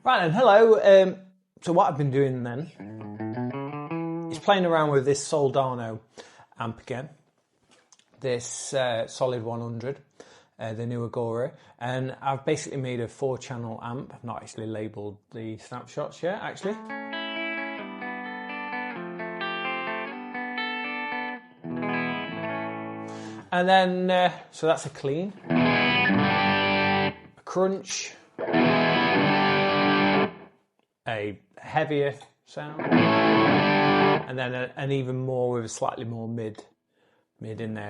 Right then, hello. So what I've been doing then is playing around with this Soldano amp again, this Solid 100, the new Agora, and I've basically made a 4-channel amp. I've not actually labelled the snapshots yet, actually. And then, so that's a clean, a crunch, a heavier sound, and then an even more with a slightly more mid in there.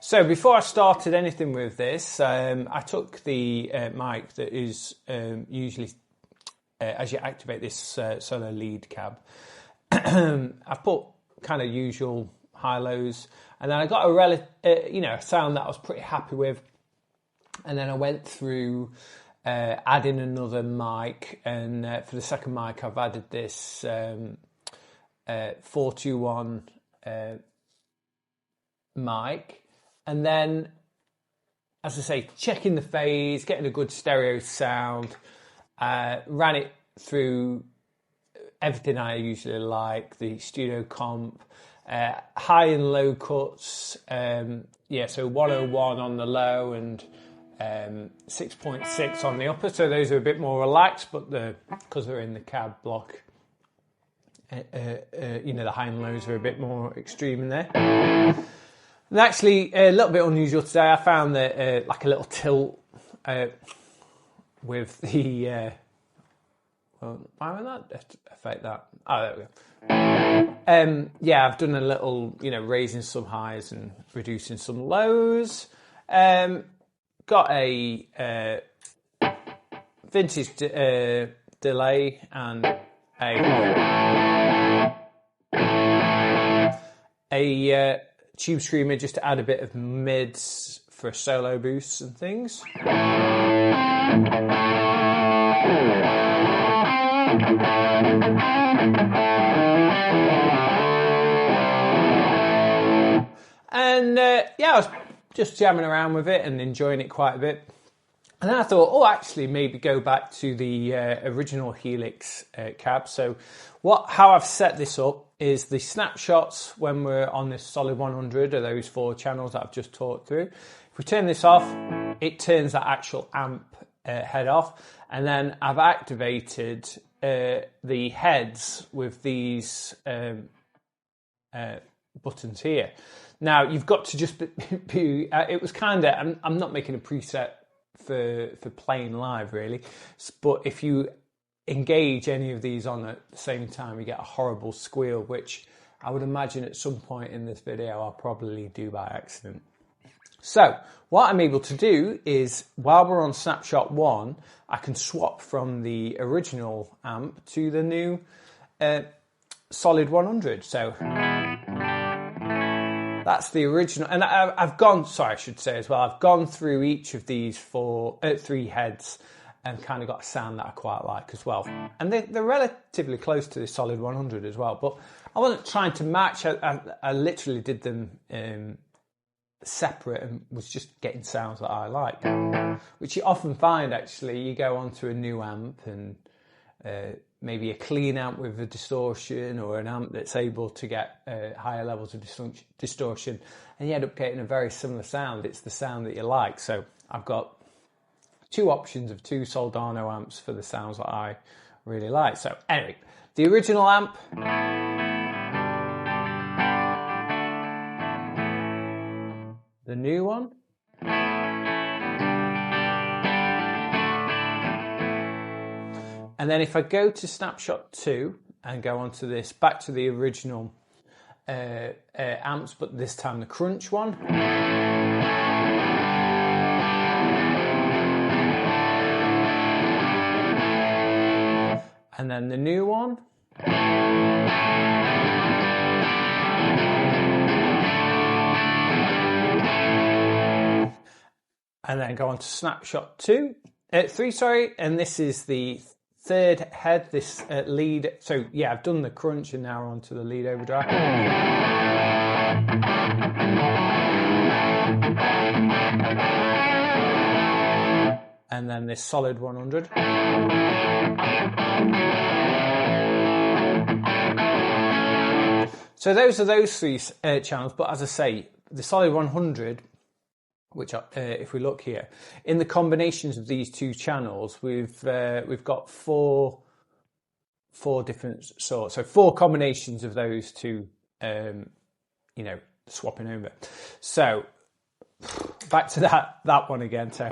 So before I started anything with this, I took the mic that is usually, as you activate this solo lead cab, I put kind of usual high-lows, and then I got a sound that I was pretty happy with, and then I went through adding another mic, and for the second mic I've added this 421 mic, and then, as I say, checking the phase, getting a good stereo sound, ran it through everything I usually like, the studio comp, high and low cuts, so 101 on the low and 6.6 on the upper, so those are a bit more relaxed, but because they're in the cab block, the high and lows are a bit more extreme in there. And actually, a little bit unusual today, I found that like a little tilt with the why would that affect that? Oh, there we go. I've done a little, raising some highs and reducing some lows. Got a vintage delay and a tube screamer just to add a bit of mids for solo boosts and things. And I was just jamming around with it and enjoying it quite a bit. And then I thought, actually, maybe go back to the original Helix cab. So how I've set this up is the snapshots when we're on this Solid 100 are those 4 channels that I've just talked through. If we turn this off, it turns that actual amp head off. And then I've activated the heads with these buttons here. Now, you've got to just be it was kind of, I'm not making a preset for playing live, really. But if you engage any of these on at the same time, you get a horrible squeal, which I would imagine at some point in this video I'll probably do by accident. So what I'm able to do is, while we're on snapshot 1, I can swap from the original amp to the new Solid 100. So that's the original, and I've gone through each of these 3 heads and kind of got a sound that I quite like as well. And they're relatively close to the Solid 100 as well, but I wasn't trying to match. I literally did them separate and was just getting sounds that I like, which you often find, actually. You go onto a new amp and maybe a clean amp with a distortion, or an amp that's able to get higher levels of distortion, and you end up getting a very similar sound. It's the sound that you like. So I've got 2 options of 2 Soldano amps for the sounds that I really like. So anyway, the original amp, the new one, and then if I go to snapshot 2 and go onto this, back to the original amps, but this time the crunch one. And then the new one. And then go on to snapshot 3, and this is the 3rd head, this lead. So yeah, I've done the crunch and now we're on to the lead overdrive. and then this solid 100. So those are those three channels, but as I say, the solid 100, which if we look here, in the combinations of these two channels, we've got four different sorts, so 4 combinations of those two, you know, swapping over. So back to that one again. So,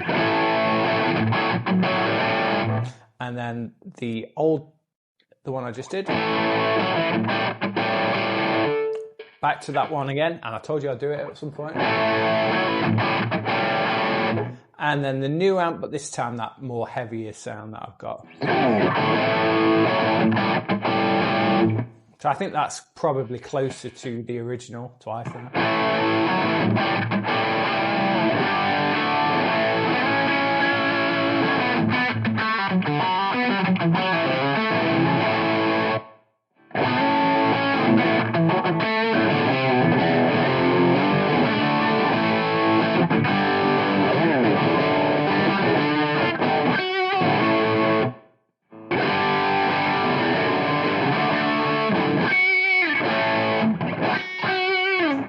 and then the one I just did. Back to that one again, and I told you I'd do it at some point. And then the new amp, but this time that more heavier sound that I've got. So I think that's probably closer to the original, to I think.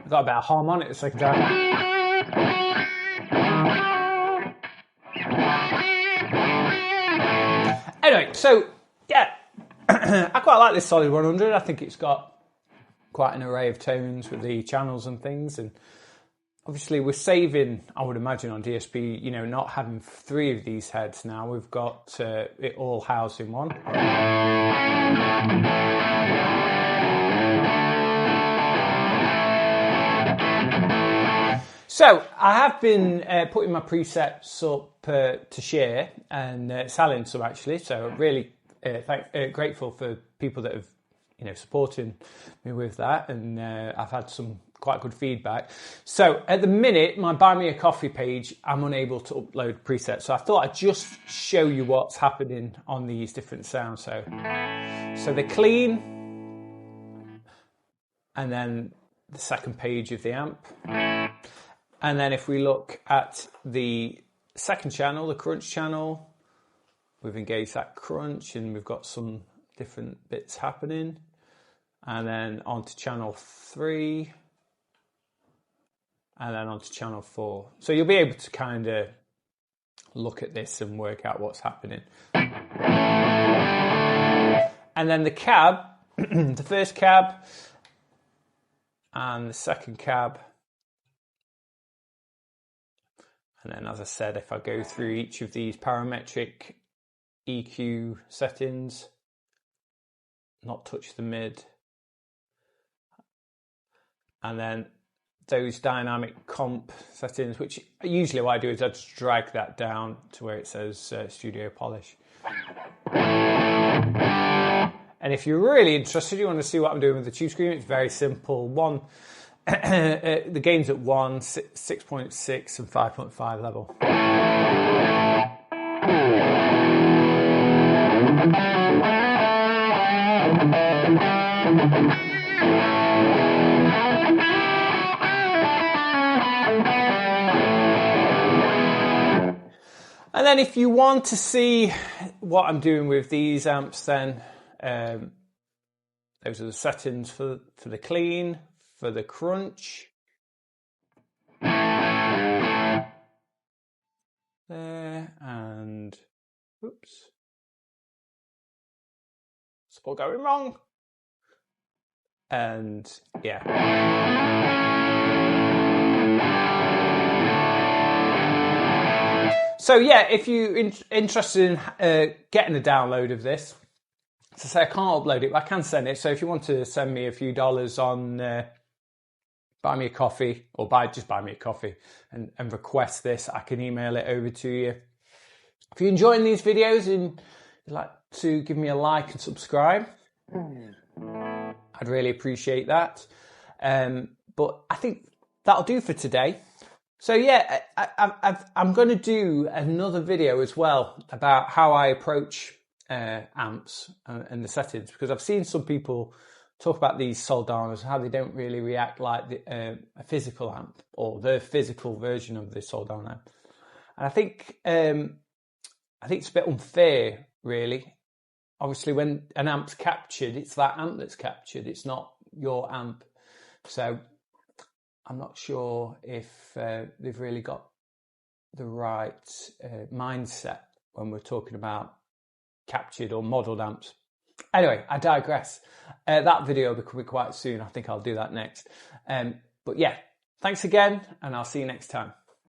Got a bit of harmonic the second time. Anyway, so yeah, I quite like this solid 100. I think it's got quite an array of tones with the channels and things, and obviously we're saving, I would imagine, on DSP, you know, not having 3 of these heads now. We've got it all housed in one. So I have been putting my presets up to share and selling some actually. So really grateful for people that have, you know, supporting me with that, and I've had some quite good feedback. So at the minute, my Buy Me a Coffee page, I'm unable to upload presets. So I thought I'd just show you what's happening on these different sounds. So they're clean, and then the second page of the amp. And then if we look at the second channel, the crunch channel, we've engaged that crunch and we've got some different bits happening. And then onto channel 3. And then onto channel 4. So you'll be able to kind of look at this and work out what's happening. And then the cab, the first cab and the second cab. And then, as I said, if I go through each of these parametric EQ settings, not touch the mid, and then those dynamic comp settings, which usually what I do is I just drag that down to where it says Studio Polish. And if you're really interested, you want to see what I'm doing with the tube screen, it's very simple. The gain's at 1, 6.6 and 5.5 level. And then if you want to see what I'm doing with these amps, then those are the settings for the clean, for the crunch. There, and oops. It's all going wrong. And yeah. So yeah, if you're interested in getting a download of this, as I say, I can't upload it, but I can send it. So if you want to send me a few dollars on Buy Me a Coffee, or just buy me a coffee and request this, I can email it over to you. If you're enjoying these videos and you'd like to give me a like and subscribe, I'd really appreciate that. But I think that'll do for today. So yeah, I'm going to do another video as well about how I approach amps and the settings, because I've seen some people talk about these Soldanos, how they don't really react like a physical amp or the physical version of the Soldano amp. And I think I think it's a bit unfair, really. Obviously, when an amp's captured, it's that amp that's captured. It's not your amp. So I'm not sure if they've really got the right mindset when we're talking about captured or modelled amps. Anyway, I digress. That video will be coming quite soon. I think I'll do that next. But yeah, thanks again, and I'll see you next time.